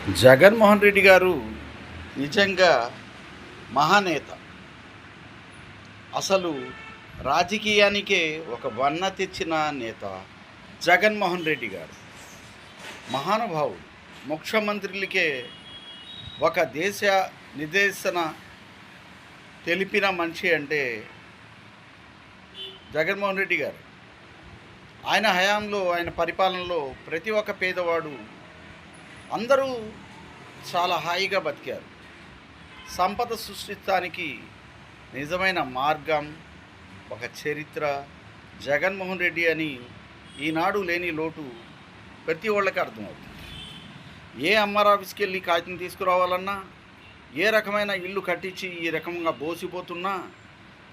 జగన్మోహన్ రెడ్డి గారు నిజంగా మహానేత. అసలు రాజకీయానికే ఒక వన్న తెచ్చిన నేత జగన్మోహన్ రెడ్డి గారు. మహానుభావుడు. ముఖ్యమంత్రులకే ఒక దేశ నిర్దేశన తెలిపిన మనిషి అంటే జగన్మోహన్ రెడ్డి గారు. ఆయన హయాంలో, ఆయన పరిపాలనలో ప్రతి ఒక్క పేదవాడు అందరూ చాలా హాయిగా బతికారు. సంపద సృష్టించడానికి నిజమైన మార్గం, ఒక చరిత్ర జగన్మోహన్ రెడ్డి అని ఈనాడు లేని లోటు ప్రతి ఒళ్ళకి అర్థమవుతుంది. ఏ ఎంఆర్ ఆఫీస్కి వెళ్ళి కాగితం తీసుకురావాలన్నా, ఏ రకమైన ఇల్లు కట్టించి ఈ రకంగా బోసిపోతున్నా,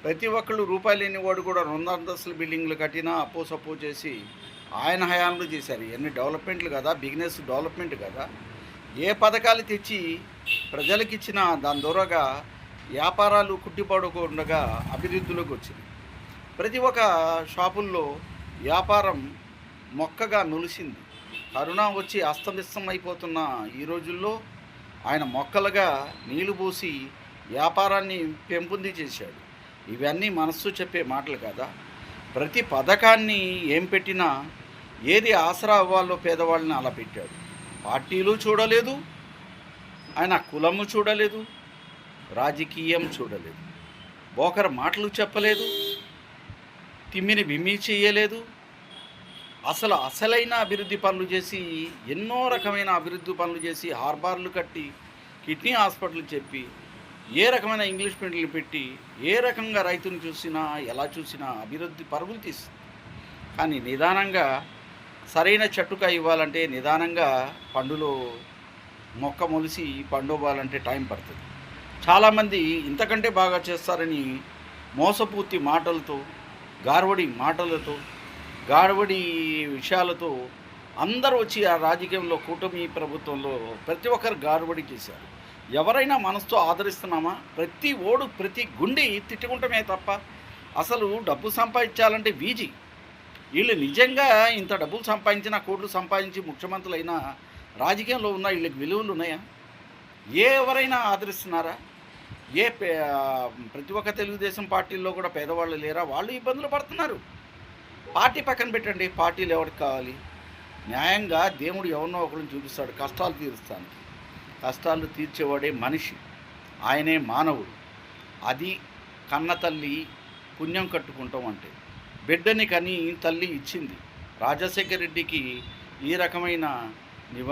ప్రతి ఒక్కళ్ళు రూపాయలు లేని వాడు కూడా 2 అంతస్తుల బిల్డింగ్లు కట్టినా అప్పో సప్పో చేసి ఆయన హయాంలో చేశారు. ఇవన్నీ డెవలప్మెంట్లు కదా, బిజినెస్ డెవలప్మెంట్ కదా. ఏ పథకాలు తెచ్చి ప్రజలకు ఇచ్చినా దాని ద్వారాగా వ్యాపారాలు కుట్టిపడకుండా అభివృద్ధిలోకి వచ్చింది. ప్రతి ఒక్క షాపుల్లో వ్యాపారం మొక్కగా నిలిచింది. కరోనా వచ్చి అస్తవ్యస్తం అయిపోతున్న ఈ రోజుల్లో ఆయన మొక్కలుగా నీళ్లు పోసి వ్యాపారాన్ని పెంపొంది చేశాడు. ఇవన్నీ మనస్సు చెప్పే మాటలు కదా. ప్రతి పథకాన్ని ఏం పెట్టినా ఏది ఆసరా అవ్వాలో పేదవాళ్ళని అలా పెట్టాడు. పార్టీలు చూడలేదు, ఆయన కులము చూడలేదు, రాజకీయం చూడలేదు, బోకర మాటలు చెప్పలేదు, తిమ్మిని బిమ్మి చేయలేదు. అసలైన అభివృద్ధి పనులు చేసి, ఎన్నో రకమైన అభివృద్ధి పనులు చేసి, హార్బార్లు కట్టి, కిడ్నీ హాస్పిటల్ చెప్పి, ఏ రకమైన ఇంగ్లీష్ మీడియంలు పెట్టి, ఏ రకంగా రైతుని చూసినా ఎలా చూసినా అభివృద్ధి పరుగులు తీస్తుంది. కానీ నిదానంగా సరైన చెట్టుగా ఇవ్వాలంటే, నిదానంగా పండులో మొక్క మొలిసి పండు అవ్వాలంటే టైం పడుతుంది. చాలామంది ఇంతకంటే బాగా చేస్తారని మోసపూర్తి మాటలతో, గారవడి విషయాలతో అందరూ వచ్చి ఆ రాజకీయంలో కూటమి ప్రభుత్వంలో ప్రతి ఒక్కరు గారవడి చేశారు. ఎవరైనా మనసుతో ఆదరిస్తున్నామా? ప్రతి ఓడు ప్రతి గుండి తిట్టుకుంటమే తప్ప అసలు డబ్బు సంపాదించాలంటే వీజీ. వీళ్ళు నిజంగా ఇంత డబ్బులు సంపాదించిన, కోట్లు సంపాదించి ముఖ్యమంత్రులు అయినా రాజకీయంలో ఉన్న వీళ్ళకి విలువలు ఉన్నాయా? ఎవరైనా ఆదరిస్తున్నారా? ప్రతి ఒక్క తెలుగుదేశం పార్టీల్లో కూడా పేదవాళ్ళు లేరా? వాళ్ళు ఇబ్బందులు పడుతున్నారు. పార్టీ పక్కన పెట్టండి, పార్టీలు ఎవరికి కావాలి? న్యాయంగా దేవుడు ఎవరినో ఒకరిని చూపిస్తాడు కష్టాలు తీరుస్తానికి. కష్టాలు తీర్చేవాడే మనిషి, ఆయనే మానవుడు. అది కన్న తల్లి పుణ్యం కట్టుకుంటాం అంటే. బిడ్డని కని తల్లి ఇచ్చింది. రాజశేఖర రెడ్డికి ఈ రకమైన